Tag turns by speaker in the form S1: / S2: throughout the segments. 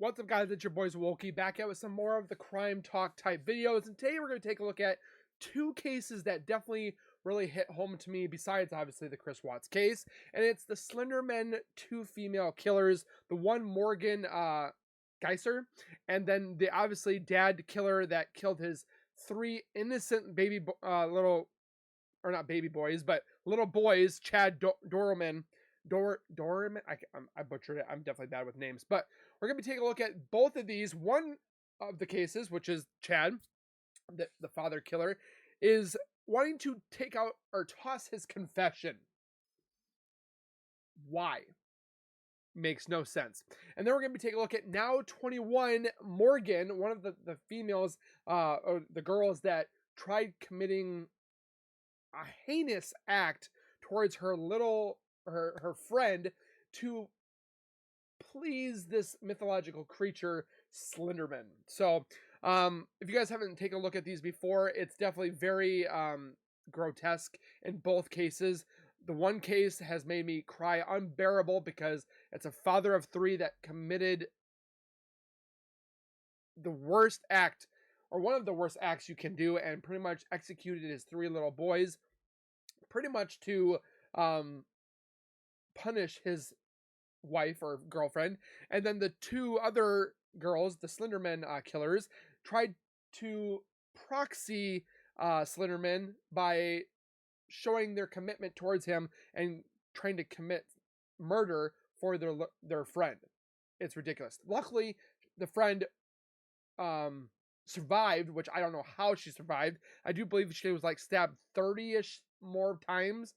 S1: What's up, guys? It's your boy Zowoki back out with some more of the crime talk type videos, and today we're going to take a look at two cases that definitely really hit home to me, besides obviously the Chris Watts case, and it's the SlenderMan 2 female killers, the one Morgan Geyser, and then the obviously dad killer that killed his 3 innocent baby little boys, Chad Dorman. Dorman, I butchered it. I'm definitely bad with names, but we're gonna be taking a look at both of these. One of the cases, which is Chad, the father killer, is wanting to take out or toss his confession. Why? Makes no sense. And then we're gonna be taking a look at now 21 Morgan, one of the females, or the girls that tried committing a heinous act towards her friend to please this mythological creature, SlenderMan. So, if you guys haven't taken a look at these before, it's definitely very grotesque in both cases. The one case has made me cry unbearable because it's a father of 3 that committed the worst act, or one of the worst acts you can do, and pretty much executed his 3 little boys, pretty much to punish his wife or girlfriend. And then the 2 other girls, the SlenderMan killers, tried to proxy SlenderMan by showing their commitment towards him and trying to commit murder for their friend. It's ridiculous. Luckily, the friend survived, which I don't know how she survived. I do believe she was like stabbed 30-ish more times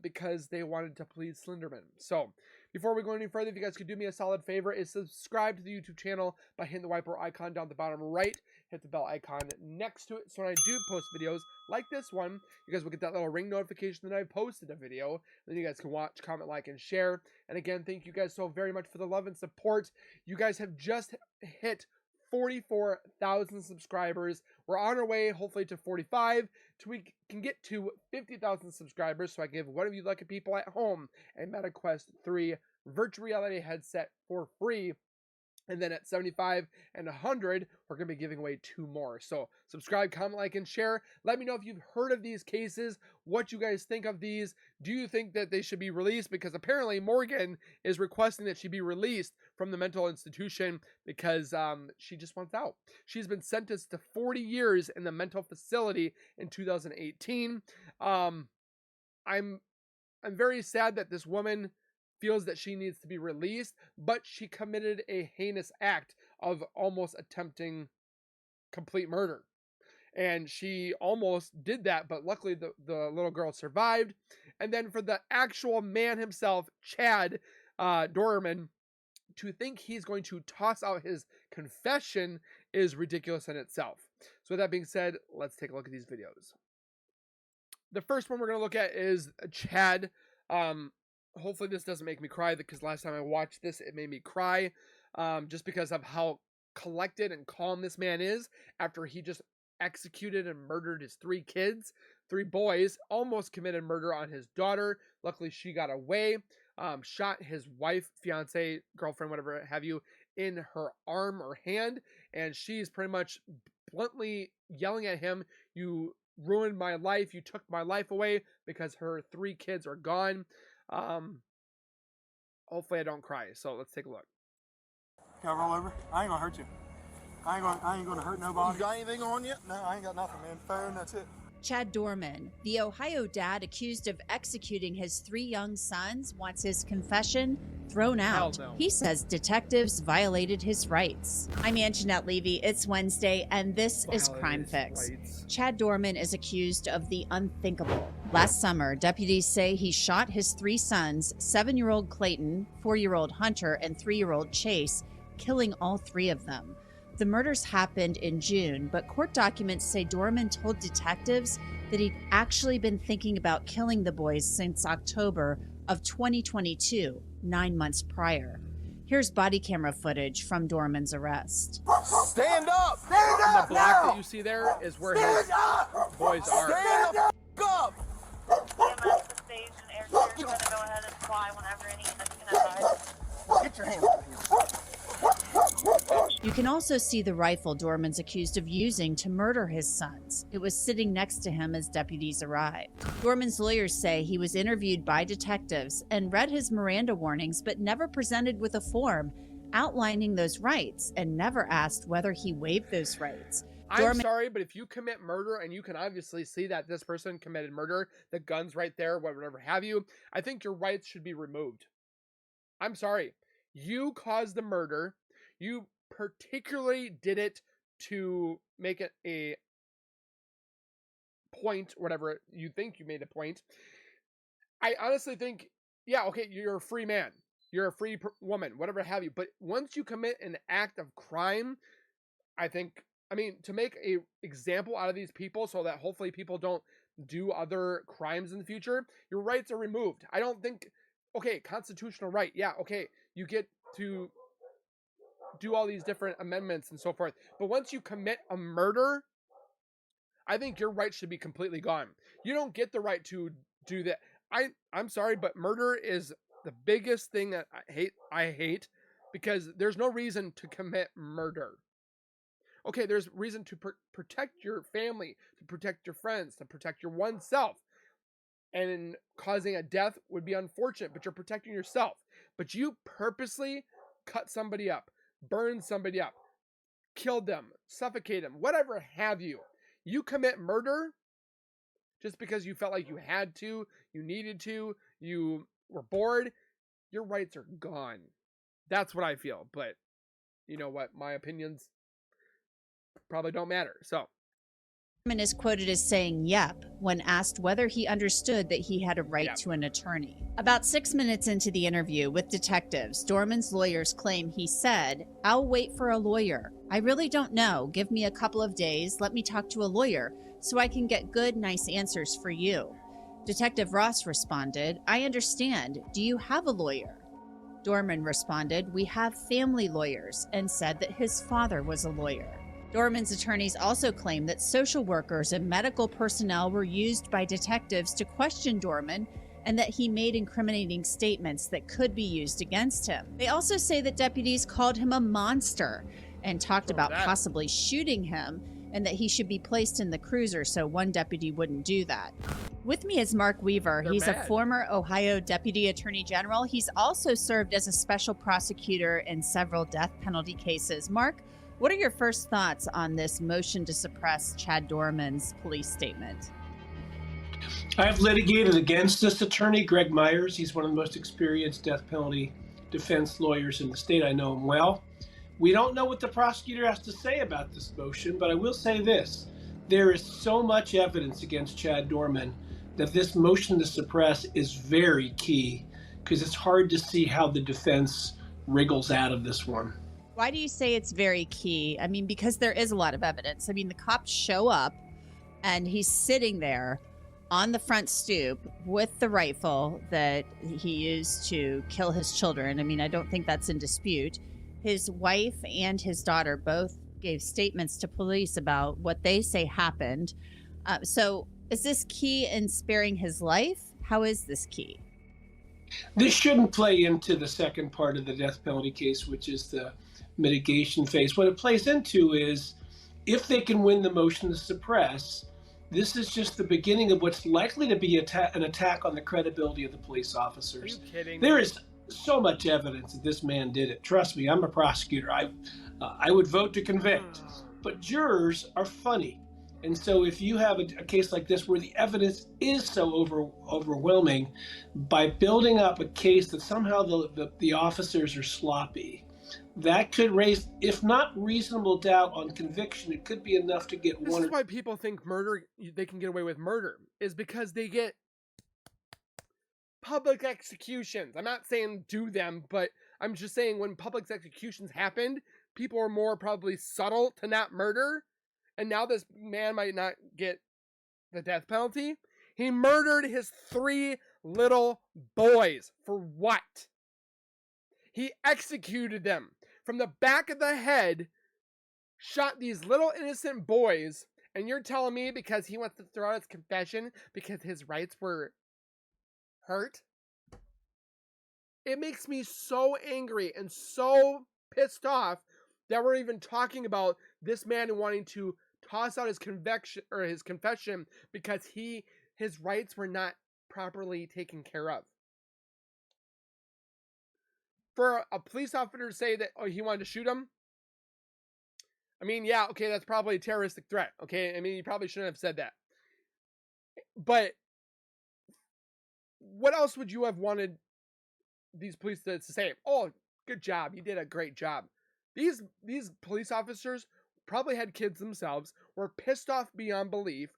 S1: because they wanted to please SlenderMan. So before we go any further, if you guys could do me a solid favor, is subscribe to the YouTube channel by hitting the whiteboard icon down the bottom right. Hit the bell icon next to it, so when I do post videos like this one, you guys will get that little ring notification that I posted a video. Then you guys can watch, comment, like, and share. And again, thank you guys so very much for the love and support. You guys have just hit 44,000 subscribers. We're on our way, hopefully, to 45, so we can get to 50,000 subscribers, so I give one of you lucky people at home a MetaQuest 3 virtual reality headset for free. And then at 75 and 100, we're going to be giving away 2 more. So subscribe, comment, like, and share. Let me know if you've heard of these cases, what you guys think of these. Do you think that they should be released? Because apparently Morgan is requesting that she be released from the mental institution because she just wants out. She's been sentenced to 40 years in the mental facility in 2018. I'm very sad that this woman feels that she needs to be released, but she committed a heinous act of almost attempting complete murder. And she almost did that, but luckily the little girl survived. And then for the actual man himself, Chad Dorman, to think he's going to toss out his confession is ridiculous in itself. So with that being said, let's take a look at these videos. The first one we're going to look at is Chad. Hopefully this doesn't make me cry, because last time I watched this, it made me cry, just because of how collected and calm this man is after he just executed and murdered his 3 kids, 3 boys, almost committed murder on his daughter. Luckily, she got away, shot his wife, fiance, girlfriend, whatever have you, in her arm or hand, and she's pretty much bluntly yelling at him, "You ruined my life, you took my life away," because her 3 kids are gone. Hopefully I don't cry, so let's take a look.
S2: Can I roll over? I ain't gonna hurt you. I ain't gonna hurt nobody. You got anything on you? No, I ain't got nothing, man. Phone, that's it.
S3: Chad Dorman, the Ohio dad accused of executing his 3 young sons, wants his confession thrown out.
S1: Hell no.
S3: He says detectives violated his rights. I'm Anjanette Levy. It's Wednesday, and this is Crime Fix. Chad Dorman is accused of the unthinkable. Last summer, deputies say he shot his 3 sons, 7-year-old Clayton, 4-year-old Hunter, and 3-year-old Chase, killing all 3 of them. The murders happened in June, but court documents say Dorman told detectives that he'd actually been thinking about killing the boys since October of 2022, 9 months prior. Here's body camera footage from Dorman's arrest.
S2: Stand up! Stand
S1: And
S2: up!
S1: the black that you see there is where his boys are.
S2: Stand up! Up!
S4: EMS to stage and air clear is going to go ahead and fly whenever any units can advise.
S2: Get your hands up here.
S3: You can also see the rifle Dorman's accused of using to murder his sons. It was sitting next to him as deputies arrived. Dorman's lawyers say he was interviewed by detectives and read his Miranda warnings, but never presented with a form outlining those rights and never asked whether he waived those rights.
S1: I'm sorry, but if you commit murder and you can obviously see that this person committed murder, the gun's right there, whatever have you, I think your rights should be removed. I'm sorry. You caused the murder. You particularly did it to make it a point, whatever you think you made a point. I honestly think, yeah, okay, you're a free man. You're a free woman, whatever have you. But once you commit an act of crime, I think, to make a example out of these people so that hopefully people don't do other crimes in the future, your rights are removed. I don't think, okay, constitutional right. Yeah, okay, you get to do all these different amendments and so forth. But once you commit a murder, I think your rights should be completely gone. You don't get the right to do that. I'm sorry, but murder is the biggest thing that I hate because there's no reason to commit murder. Okay, there's reason to protect your family, to protect your friends, to protect your oneself. And causing a death would be unfortunate, but you're protecting yourself. But you purposely cut somebody up, burn somebody up, killed them, suffocate them, whatever have you. You commit murder just because you felt like you had to, you needed to, you were bored, your rights are gone. That's what I feel. But you know what? My opinions probably don't matter. So
S3: Dorman is quoted as saying yep when asked whether he understood that he had a right to an attorney. About 6 minutes into the interview with detectives, Dorman's lawyers claim he said, "I'll wait for a lawyer. I really don't know. Give me a couple of days. Let me talk to a lawyer so I can get good, nice answers for you." Detective Ross responded, "I understand. Do you have a lawyer?" Dorman responded, "We have family lawyers," and said that his father was a lawyer. Dorman's attorneys also claim that social workers and medical personnel were used by detectives to question Dorman and that he made incriminating statements that could be used against him. They also say that deputies called him a monster and talked about possibly shooting him and that he should be placed in the cruiser so one deputy wouldn't do that. With me is Mark Weaver. He's a former Ohio Deputy Attorney General. He's also served as a special prosecutor in several death penalty cases. Mark, what are your first thoughts on this motion to suppress Chad Dorman's police statement?
S5: I've litigated against this attorney, Greg Myers. He's one of the most experienced death penalty defense lawyers in the state. I know him well. We don't know what the prosecutor has to say about this motion, but I will say this. There is so much evidence against Chad Dorman that this motion to suppress is very key because it's hard to see how the defense wriggles out of this one.
S3: Why do you say it's very key? Because there is a lot of evidence. The cops show up and he's sitting there on the front stoop with the rifle that he used to kill his children. I don't think that's in dispute. His wife and his daughter both gave statements to police about what they say happened. So is this key in sparing his life? How is this key?
S5: This shouldn't play into the second part of the death penalty case, which is the mitigation phase. What it plays into is if they can win the motion to suppress, this is just the beginning of what's likely to be an attack on the credibility of the police officers.
S1: Are you kidding?
S5: There is so much evidence that this man did it. Trust me, I'm a prosecutor. I would vote to convict. But jurors are funny. And so if you have a case like this where the evidence is so overwhelming, by building up a case that somehow the officers are sloppy, that could raise, if not reasonable doubt on conviction, it could be enough to get
S1: This is why people think they can get away with murder, is because they get public executions. I'm not saying do them, but I'm just saying when public executions happened, people are more probably subtle to not murder. And now this man might not get the death penalty. He murdered his 3 little boys. For what? He executed them from the back of the head, shot these little innocent boys, and you're telling me because he wants to throw out his confession because his rights were hurt? It makes me so angry and so pissed off that we're even talking about this man wanting to toss out his confession because his rights were not properly taken care of. For a police officer to say that he wanted to shoot him, I mean, yeah, okay, that's probably a terroristic threat. Okay, I mean, you probably shouldn't have said that. But what else would you have wanted these police to say? Oh, good job, you did a great job. These police officers probably had kids themselves, were pissed off beyond belief.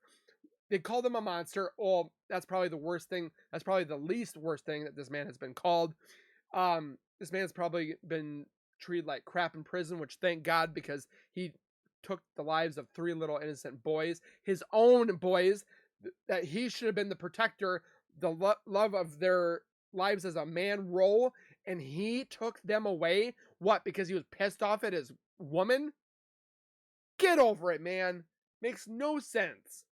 S1: They called him a monster. Oh, that's probably the worst thing. That's probably the least worst thing that this man has been called. This man's probably been treated like crap in prison, which thank God, because he took the lives of 3 little innocent boys, his own boys, that he should have been the protector, the love of their lives as a man role, and he took them away. What? Because he was pissed off at his woman? Get over it, man. Makes no sense.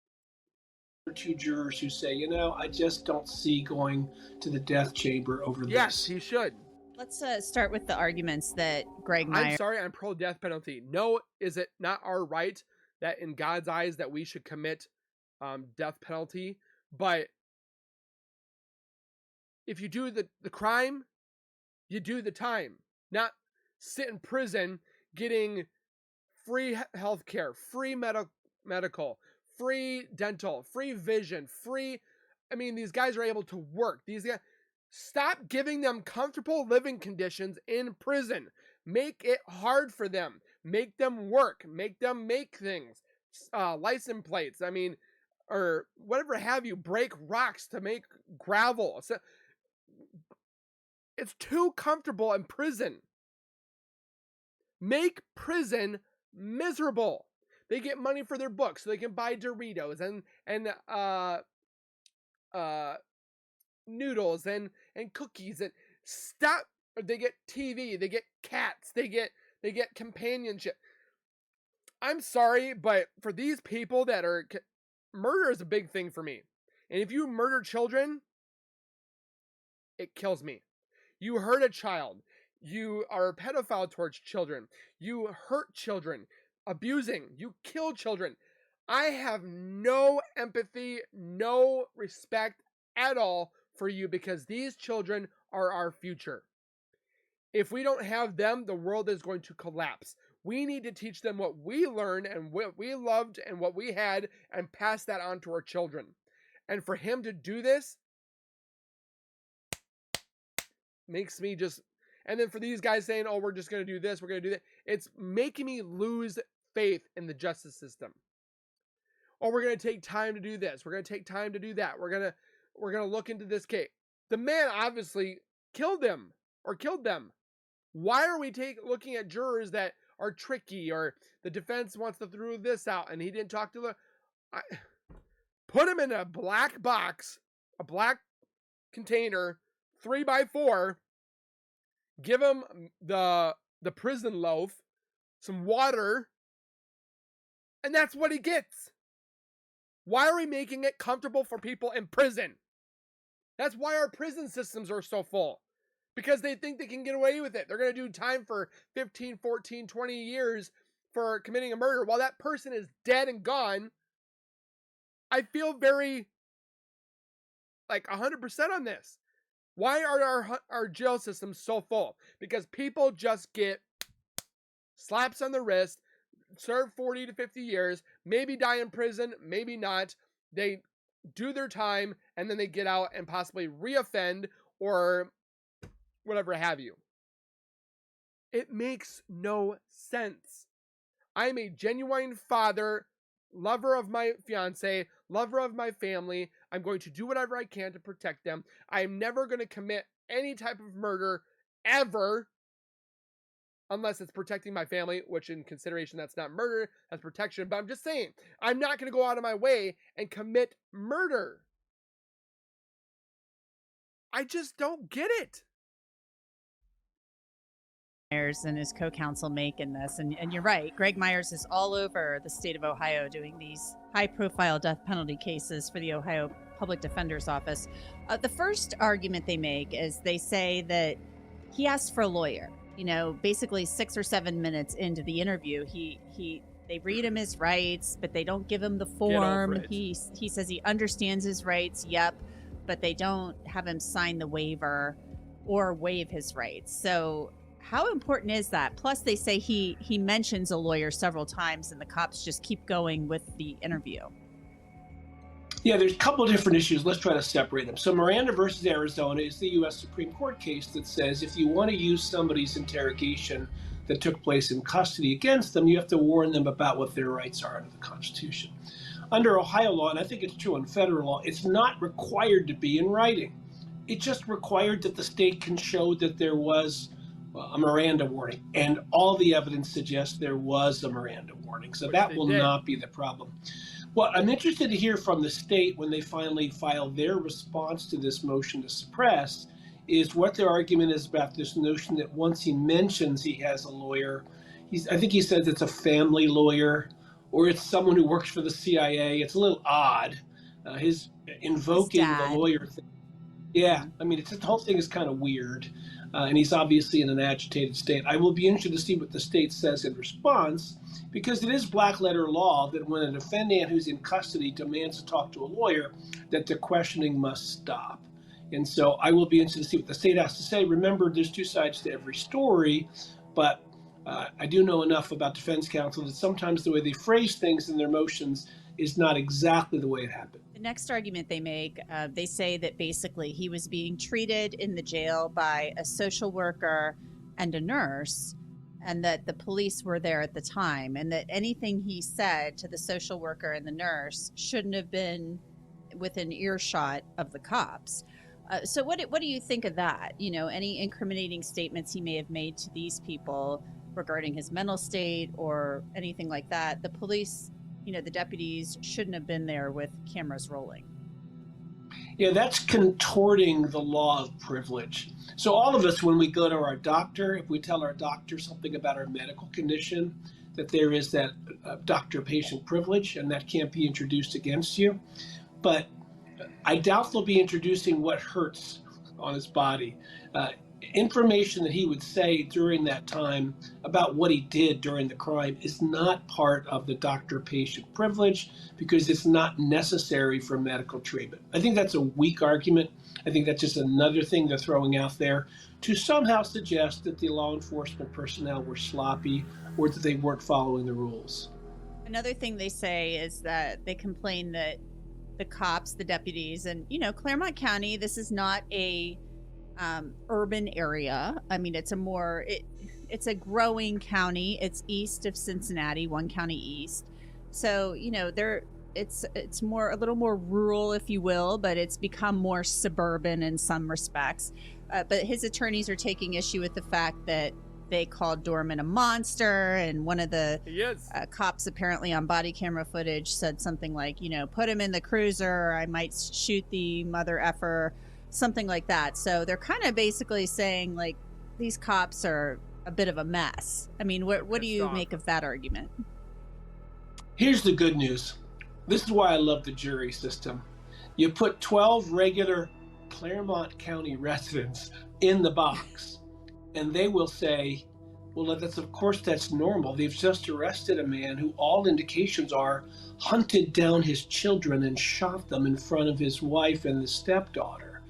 S5: 2 jurors who say, you know, I just don't see going to the death chamber over this.
S1: Yes, he should.
S3: Let's start with the arguments that Greg Myers...
S1: I'm sorry, I'm pro-death penalty. No, is it not our right that in God's eyes that we should commit death penalty? But if you do the crime, you do the time. Not sit in prison getting free healthcare, free medical, free dental, free vision, free... I mean, these guys are able to work. These guys... Stop giving them comfortable living conditions in prison. Make it hard for them. Make them work. Make them make things. License plates, I mean, or whatever have you. Break rocks to make gravel. So, it's too comfortable in prison. Make prison miserable. They get money for their books, so they can buy Doritos and noodles and cookies, and stop. They get TV, they get cats, they get companionship. I'm sorry, but for these people that are... Murder is a big thing for me. And if you murder children, it kills me. You hurt a child. You are a pedophile towards children. You hurt children. Abusing. You kill children. I have no empathy, no respect at all for you, because these children are our future. If we don't have them, the world is going to collapse. We need to teach them what we learned and what we loved and what we had, and pass that on to our children. And for him to do this makes me just... And then for these guys saying, oh, we're just going to do this, we're going to do that, it's making me lose faith in the justice system. Oh, we're going to take time to do this. We're going to take time to do that. We're going to look into this case. The man obviously killed him or killed them. Why are we looking at jurors that are tricky, or the defense wants to throw this out and he didn't talk to put him in a black box, a black container, 3x4, give him the prison loaf, some water, and that's what he gets. Why are we making it comfortable for people in prison? That's why our prison systems are so full. Because they think they can get away with it. They're going to do time for 15, 14, 20 years for committing a murder while that person is dead and gone. I feel very, 100% on this. Why are our jail systems so full? Because people just get slaps on the wrist, serve 40 to 50 years, maybe die in prison, maybe not. They do their time, and then they get out and possibly reoffend or whatever have you. It makes no sense. I'm a genuine father, lover of my fiance, lover of my family. I'm going to do whatever I can to protect them. I'm never going to commit any type of murder ever, unless it's protecting my family, which in consideration, that's not murder, that's protection. But I'm just saying, I'm not going to go out of my way and commit murder. I just don't get it.
S3: Myers and his co-counsel make in this, and you're right, Greg Myers is all over the state of Ohio doing these high-profile death penalty cases for the Ohio Public Defender's Office. The first argument they make is they say that he asked for a lawyer. basically 6 or 7 minutes into the interview, they read him his rights, but they don't give him the form. He says he understands his rights, but they don't have him sign the waiver or waive his rights. So how important is that? Plus, they say he mentions a lawyer several times, and the cops just keep going with the interview.
S5: Yeah, there's a couple of different issues. Let's try to separate them. So Miranda versus Arizona is the U.S. Supreme Court case that says if you want to use somebody's interrogation that took place in custody against them, you have to warn them about what their rights are under the Constitution. Under Ohio law, and I think it's true in federal law, it's not required to be in writing. It just required that the state can show that there was a Miranda warning, and all the evidence suggests there was a Miranda warning, so that will not be the problem. Well, I'm interested to hear from the state when they finally file their response to this motion to suppress, is what their argument is about this notion that once he mentions he has a lawyer, I think he says it's a family lawyer, or it's someone who works for the CIA. It's a little odd, his invoking the lawyer thing. Yeah, I mean, the whole thing is kind of weird, and he's obviously in an agitated state. I will be interested to see what the state says in response, because it is black letter law that when a defendant who's in custody demands to talk to a lawyer, that the questioning must stop. And so I will be interested to see what the state has to say. Remember, there's two sides to every story, but I do know enough about defense counsel that sometimes the way they phrase things in their motions is not exactly the way it happened.
S3: The next argument they make, they say that basically he was being treated in the jail by a social worker and a nurse, and that the police were there at the time, and that anything he said to the social worker and the nurse shouldn't have been within earshot of the cops. So what do you think of that? Any incriminating statements he may have made to these people regarding his mental state or anything like that, the police, the deputies shouldn't have been there with cameras rolling.
S5: Yeah, that's contorting the law of privilege. So all of us, when we go to our doctor, if we tell our doctor something about our medical condition, that there is that doctor-patient privilege, and that can't be introduced against you. But I doubt they'll be introducing what hurts on his body. Information that he would say during that time about what he did during the crime is not part of the doctor-patient privilege because it's not necessary for medical treatment. I think that's a weak argument. I think that's just another thing they're throwing out there to somehow suggest that the law enforcement personnel were sloppy or that they weren't following the rules.
S3: Another thing they say is that they complain that the cops, the deputies, and, Claremont County, this is not a urban area. I mean, it's a growing county. It's east of Cincinnati, one county east. So, it's more, a little more rural, if you will, but it's become more suburban in some respects. But his attorneys are taking issue with the fact that they called Dorman a monster, and one of the cops apparently on body camera footage said something like, put him in the cruiser, I might shoot the mother effer, something like that. So they're kind of basically saying, like, these cops are a bit of a mess. I mean, what do you make of that argument?
S5: Here's the good news. This is why I love the jury system. You put 12 regular Claremont County residents in the box, and they will say, well, that's normal. They've just arrested a man who all indications are hunted down his children and shot them in front of his wife and the stepdaughter.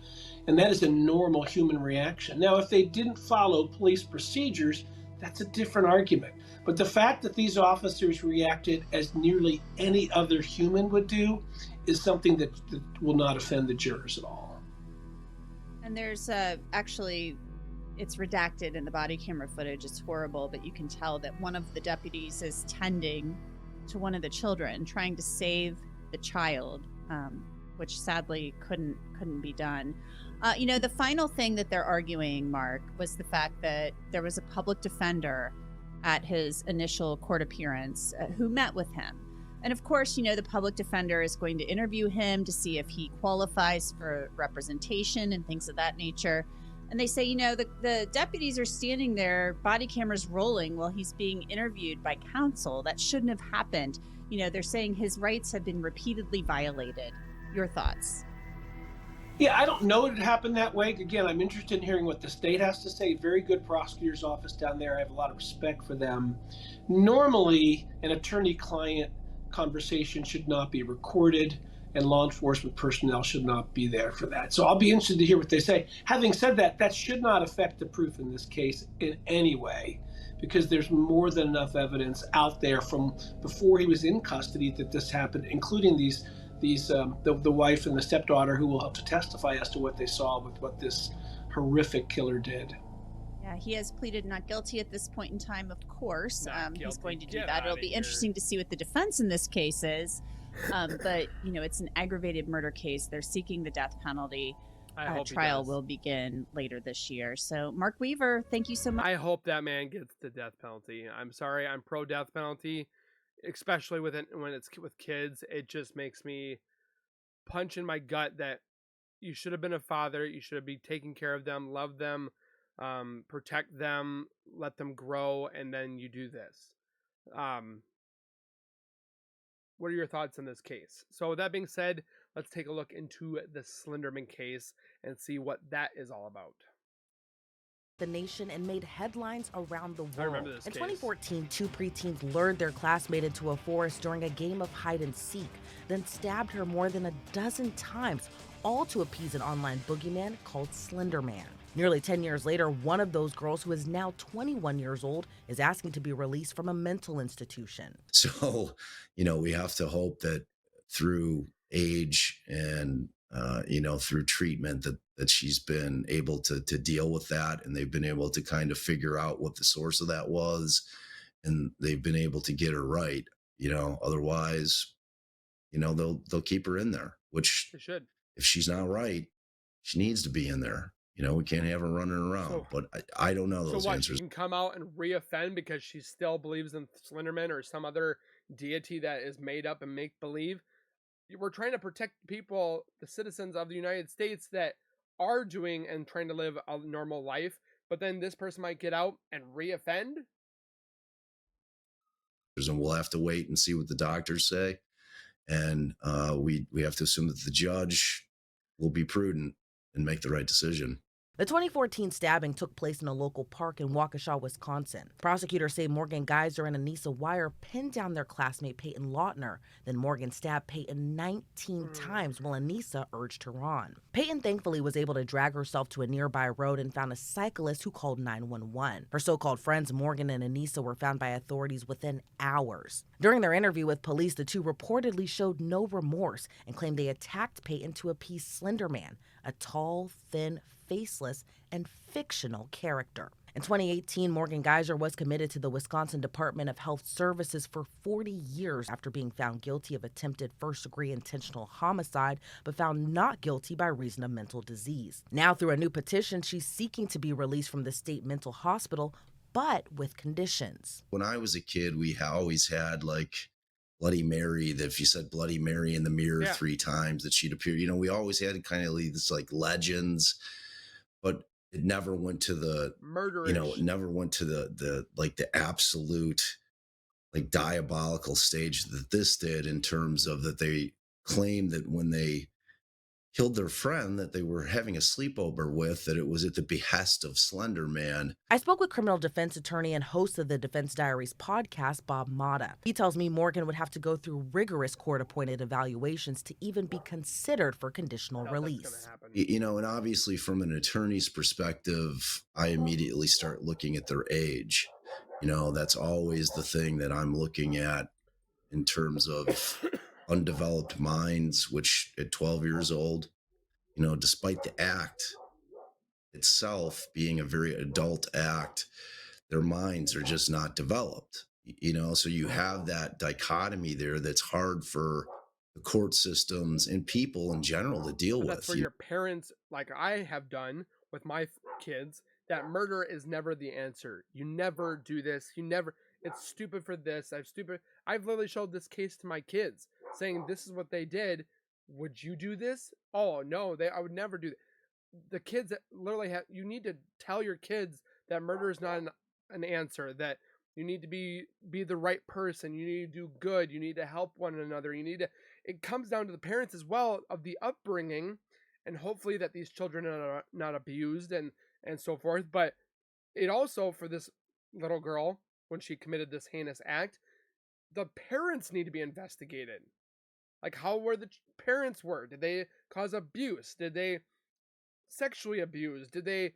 S5: And that is a normal human reaction. Now, if they didn't follow police procedures, that's a different argument. But the fact that these officers reacted as nearly any other human would do is something that will not offend the jurors at all.
S3: And there's actually, it's redacted in the body camera footage. It's horrible, but you can tell that one of the deputies is tending to one of the children, trying to save the child, which sadly couldn't be done. The final thing that they're arguing, Mark, was the fact that there was a public defender at his initial court appearance who met with him. And of course, the public defender is going to interview him to see if he qualifies for representation and things of that nature. And they say, the deputies are standing there, body cameras rolling while he's being interviewed by counsel. That shouldn't have happened. They're saying his rights have been repeatedly violated. Your thoughts?
S5: Yeah, I don't know it happened that way. Again, I'm interested in hearing what the state has to say. Very good prosecutor's office down there. I have a lot of respect for them. Normally, an attorney-client conversation should not be recorded, and law enforcement personnel should not be there for that. So I'll be interested to hear what they say. Having said that, that should not affect the proof in this case in any way, because there's more than enough evidence out there from before he was in custody that this happened, including the wife and the stepdaughter who will have to testify as to what they saw with what this horrific killer did.
S3: Yeah, he has pleaded not guilty at this point in time, of course. He's going to do
S1: Get
S3: that. It'll
S1: outta
S3: be
S1: here.
S3: interesting to see what the defense in this case is. But, you know, it's an aggravated murder case. They're seeking the death penalty.
S1: I hope he
S3: Trial
S1: does.
S3: will begin later this year. So, Mark Weaver, thank you so much.
S1: I hope that man gets the death penalty. I'm sorry, I'm pro death penalty, especially when it's with kids. It just makes me punch in my gut that you should have been a father. You should be taking care of them, love them, protect them, let them grow, and then you do this. What are your thoughts on this case? So with that being said, let's take a look into the SlenderMan case and see what that is all about.
S6: The nation and made headlines around the world.
S1: I remember this
S6: In
S1: case.
S6: 2014, two preteens lured their classmate into a forest during a game of hide and seek, then stabbed her more than a dozen times, all to appease an online boogeyman called SlenderMan. Nearly 10 years later, one of those girls, who is now 21 years old, is asking to be released from a mental institution.
S7: So, we have to hope that through age and through treatment that she's been able to deal with that, and they've been able to kind of figure out what the source of that was, and they've been able to get her right. Otherwise, they'll keep her in there, which
S1: They should.
S7: if she's not right, she needs to be in there. We can't have her running around.
S1: So-
S7: but I don't know those
S1: So what?
S7: answers.
S1: She can come out and reoffend because she still believes in Slenderman or some other deity that is made up and make believe. We're trying to protect people, the citizens of the United States that are doing and trying to live a normal life, but then this person might get out and reoffend.
S7: And we'll have to wait and see what the doctors say. And we have to assume that the judge will be prudent and make the right decision.
S6: The 2014 stabbing took place in a local park in Waukesha, Wisconsin. Prosecutors say Morgan Geyser and Anissa Wire pinned down their classmate Peyton Lautner. Then Morgan stabbed Peyton 19 times while Anissa urged her on. Peyton thankfully was able to drag herself to a nearby road and found a cyclist who called 911. Her so-called friends Morgan and Anissa were found by authorities within hours. During their interview with police, the two reportedly showed no remorse and claimed they attacked Peyton to appease SlenderMan, a tall, thin, faceless, and fictional character. In 2018, Morgan Geyser was committed to the Wisconsin Department of Health Services for 40 years after being found guilty of attempted first-degree intentional homicide, but found not guilty by reason of mental disease. Now, through a new petition, she's seeking to be released from the state mental hospital, but with conditions.
S7: When I was a kid, we always had Bloody Mary, that if you said Bloody Mary in the mirror 3 times, that she'd appear. We always had kind of these legends, but it never went to the
S1: Murder.
S7: it never went to the absolute diabolical stage that this did, in terms of that they claimed that when they killed their friend that they were having a sleepover with, that it was at the behest of SlenderMan.
S6: I spoke with criminal defense attorney and host of the Defense Diaries podcast, Bob Mata. He tells me Morgan would have to go through rigorous court-appointed evaluations to even be considered for conditional release.
S7: And obviously from an attorney's perspective, I immediately start looking at their age. That's always the thing that I'm looking at in terms of undeveloped minds, which at 12 years old, despite the act itself being a very adult act, their minds are just not developed, so you have that dichotomy there that's hard for the court systems and people in general to deal with.
S1: That's for your parents, like I have done with my kids, that murder is never the answer. You never do this. It's stupid for this. I've literally showed this case to my kids, saying this is what they did. Would you do this? Oh no, I would never do that. The kids that literally you need to tell your kids that murder is not an answer, that you need to be the right person. You need to do good. You need to help one another. It comes down to the parents as well, of the upbringing and hopefully that these children are not abused and so forth. But it also, for this little girl, when she committed this heinous act, the parents need to be investigated. Like, how were the parents were? Did they cause abuse? Did they sexually abuse? Did they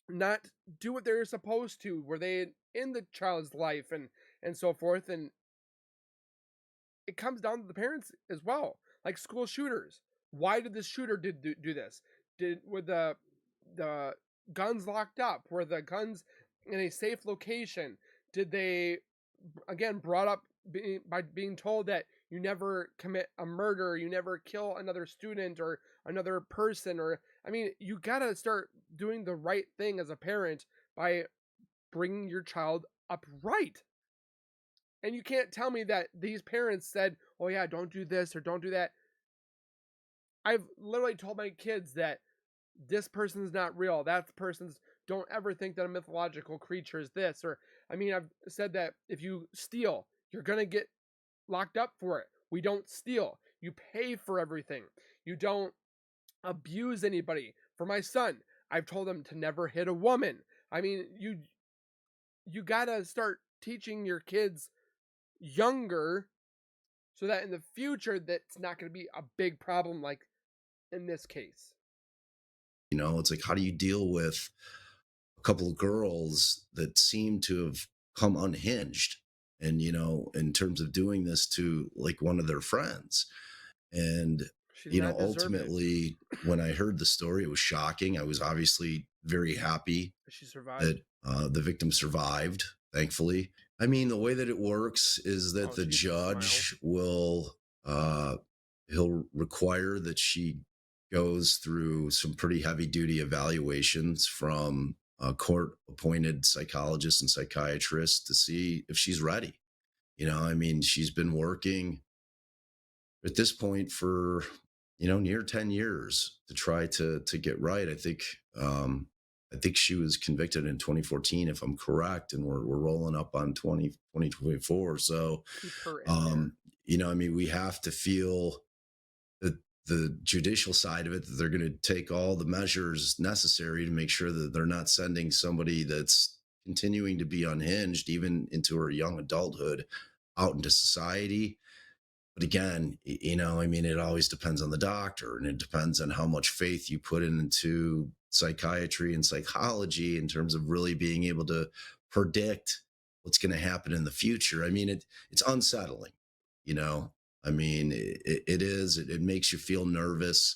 S1: not do what they were supposed to? Were they in the child's life and so forth? And it comes down to the parents as well. Like school shooters. Why did the shooter do this? Were the guns locked up? Were the guns in a safe location? Did they, again, brought up by being told that you never commit a murder, you never kill another student or another person? Or, I mean, you gotta start doing the right thing as a parent by bringing your child up right. And you can't tell me that these parents said, oh yeah, don't do this or don't do that. I've literally told my kids that this person's not real. That person's, don't ever think that a mythological creature is this. Or, I mean, I've said that if you steal, you're going to get locked up for it. We don't steal. You pay for everything. You don't abuse anybody. For my son, I've told him to never hit a woman. I mean, you got to start teaching your kids younger so that in the future that's not going to be a big problem like in this case.
S7: You know, it's like, how do you deal with a couple of girls that seem to have come unhinged and, you know, in terms of doing this to like one of their friends? And you know, ultimately, when I heard the story, it was shocking. I was obviously very happy
S1: she survived.
S7: That the victim survived, thankfully. I mean, the way that it works is that the judge will, he'll require that she goes through some pretty heavy duty evaluations from court appointed psychologists and psychiatrists to see if she's ready. You know, I mean, she's been working at this point for, you know, near 10 years to try to get right. I think she was convicted in 2014, if I'm correct, and we're rolling up on 2024. So, you know, I mean, we have to feel that the judicial side of it, that they're going to take all the measures necessary to make sure that they're not sending somebody that's continuing to be unhinged, even into her young adulthood, out into society. But again, you know, I mean, it always depends on the doctor, and it depends on how much faith you put into psychiatry and psychology in terms of really being able to predict what's going to happen in the future. I mean, it's unsettling, you know. I mean, it makes you feel nervous,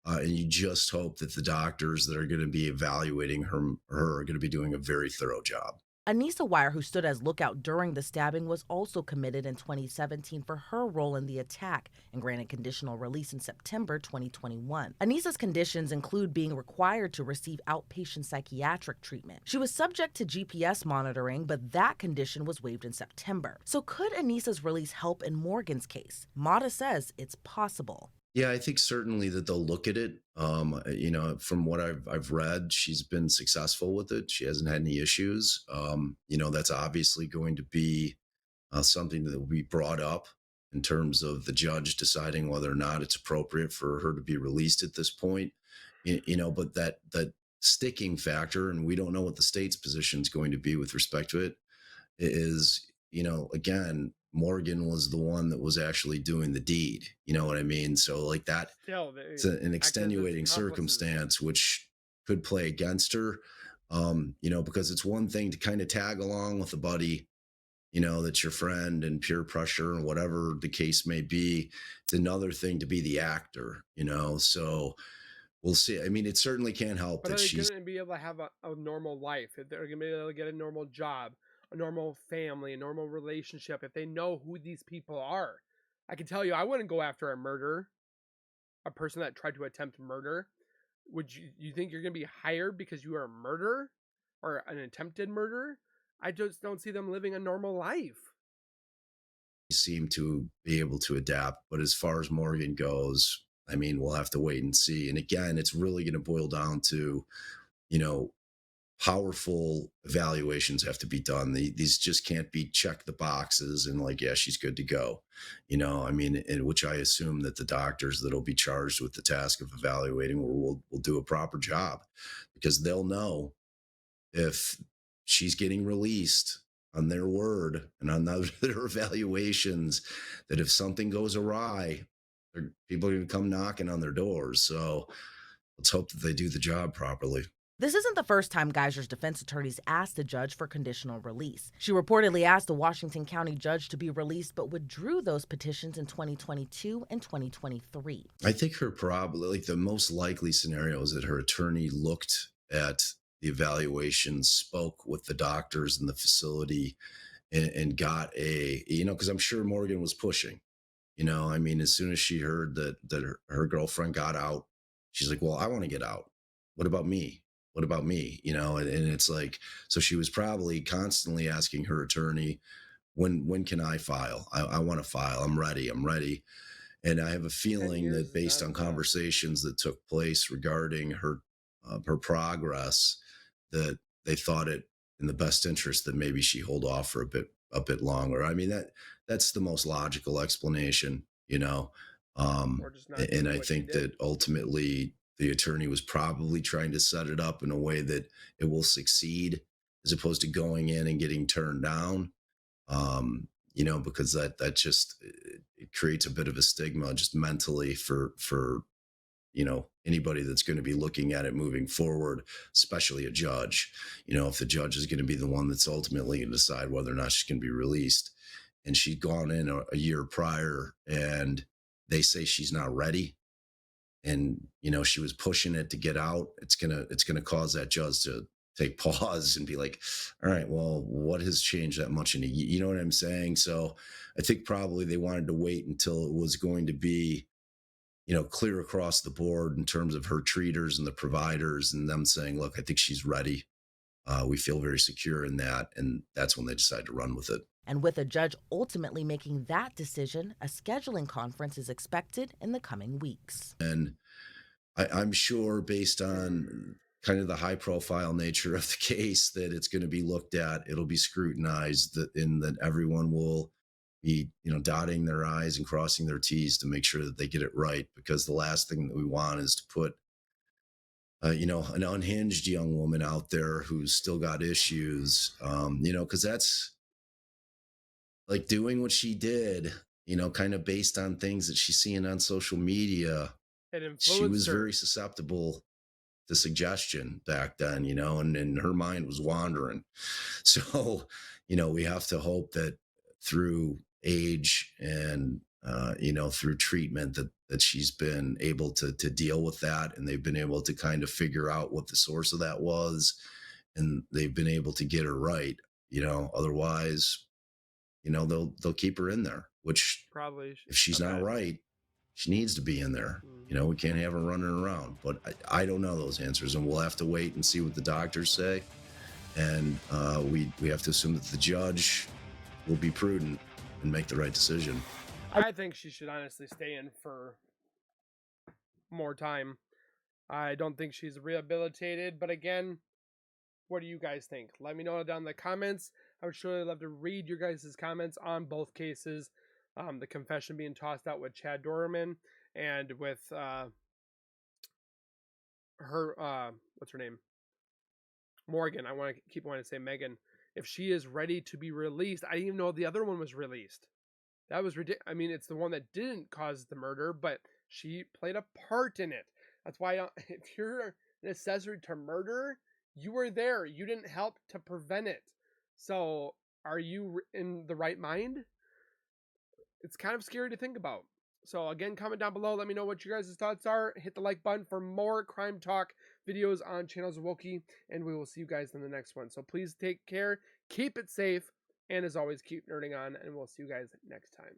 S7: and you just hope that the doctors that are going to be evaluating her are going to be doing a very thorough job.
S6: Anissa Wire, who stood as lookout during the stabbing, was also committed in 2017 for her role in the attack and granted conditional release in September 2021. Anissa's conditions include being required to receive outpatient psychiatric treatment. She was subject to GPS monitoring, but that condition was waived in September. So could Anissa's release help in Morgan's case? Mata says it's possible.
S7: Yeah, I think certainly that they'll look at it. You know, from what I've read, she's been successful with it. She hasn't had any issues. You know, that's obviously going to be something that will be brought up in terms of the judge deciding whether or not it's appropriate for her to be released at this point. You know, but that sticking factor, and we don't know what the state's position is going to be with respect to it, is, you know, again, Morgan was the one that was actually doing the deed. You know what I mean? So like that, it's an extenuating circumstance which could play against her. You know, because it's one thing to kind of tag along with a buddy, you know, that's your friend and peer pressure and whatever the case may be. It's another thing to be the actor, you know? So we'll see. I mean, it certainly can't help
S1: but
S7: that she's
S1: going to be able to have a normal life. If they're going to be able to get a normal job, a normal family, a normal relationship, if they know who these people are. I can tell you, I wouldn't go after a murderer, a person that tried to attempt murder. Would you think you're going to be hired because you are a murderer or an attempted murderer? I just don't see them living a normal life.
S7: Seem to be able to adapt, but as far as Morgan goes, I mean, we'll have to wait and see. And again, it's really going to boil down to, you know, powerful evaluations have to be done. These just can't be check the boxes and like, yeah, she's good to go. I mean, in which I assume that the doctors that'll be charged with the task of evaluating will do a proper job, because they'll know if she's getting released on their word and on their evaluations, that if something goes awry, people are going to come knocking on their doors. So let's hope that they do the job properly.
S6: This isn't the first time Geyser's defense attorneys asked the judge for conditional release. She reportedly asked the Washington County judge to be released, but withdrew those petitions in 2022 and 2023.
S7: I think her probably, like, the most likely scenario is that her attorney looked at the evaluations, spoke with the doctors in the facility, and got because I'm sure Morgan was pushing. I mean, as soon as she heard that her girlfriend got out, she's like, well, I want to get out. What about me? What about me? And it's like, so she was probably constantly asking her attorney, when can I file? I want to file. I'm ready. And I have a feeling that based on conversations that took place regarding her progress, that they thought it in the best interest that maybe she hold off for a bit longer. I mean, that's the most logical explanation, and I think that ultimately the attorney was probably trying to set it up in a way that it will succeed, as opposed to going in and getting turned down. Because that just, it creates a bit of a stigma just mentally for anybody that's going to be looking at it moving forward, especially a judge. If the judge is going to be the one that's ultimately going to decide whether or not she's going to be released, and she'd gone in a year prior and they say she's not ready, and she was pushing it to get out, it's gonna cause that judge to take pause and be like, all right, well, what has changed that much in a year? You know what I'm saying? So I think probably they wanted to wait until it was going to be clear across the board in terms of her treaters and the providers, and them saying, look, I think she's ready. We feel very secure in that. And that's when they decide to run with it.
S6: And with a judge ultimately making that decision, a scheduling conference is expected in the coming weeks.
S7: And I'm sure, based on kind of the high profile nature of the case, that it's going to be looked at, it'll be scrutinized, that everyone will be, dotting their I's and crossing their T's to make sure that they get it right. Because the last thing that we want is to put, an unhinged young woman out there who's still got issues, because that's like doing what she did, kind of based on things that she's seeing on social media. She was very susceptible to suggestion back then, and her mind was wandering. So, we have to hope that through age and, through treatment, that she's been able to deal with that, and they've been able to kind of figure out what the source of that was, and they've been able to get her right. Otherwise, they'll keep her in there, which
S1: probably,
S7: if she's not right, she needs to be in there. We can't have her running around. But I don't know those answers, and we'll have to wait and see what the doctors say. And we have to assume that the judge will be prudent and make the right decision.
S1: I think she should honestly stay in for more time. I don't think she's rehabilitated, but again, what do you guys think? Let me know down in the comments. I would surely love to read your guys' comments on both cases. The confession being tossed out with Chad Dorman, and with her, what's her name? Morgan. I want to keep wanting to say Megan. If she is ready to be released, I didn't even know the other one was released. That was ridiculous. I mean, it's the one that didn't cause the murder, but she played a part in it. That's why if you're an accessory to murder, you were there. You didn't help to prevent it. So are you in the right mind? It's kind of scary to think about. So again, comment down below. Let me know what you guys' thoughts are. Hit the like button for more crime talk videos on channel Zowoki, and we will see you guys in the next one. So please take care, keep it safe, and as always, keep nerding on, and we'll see you guys next time.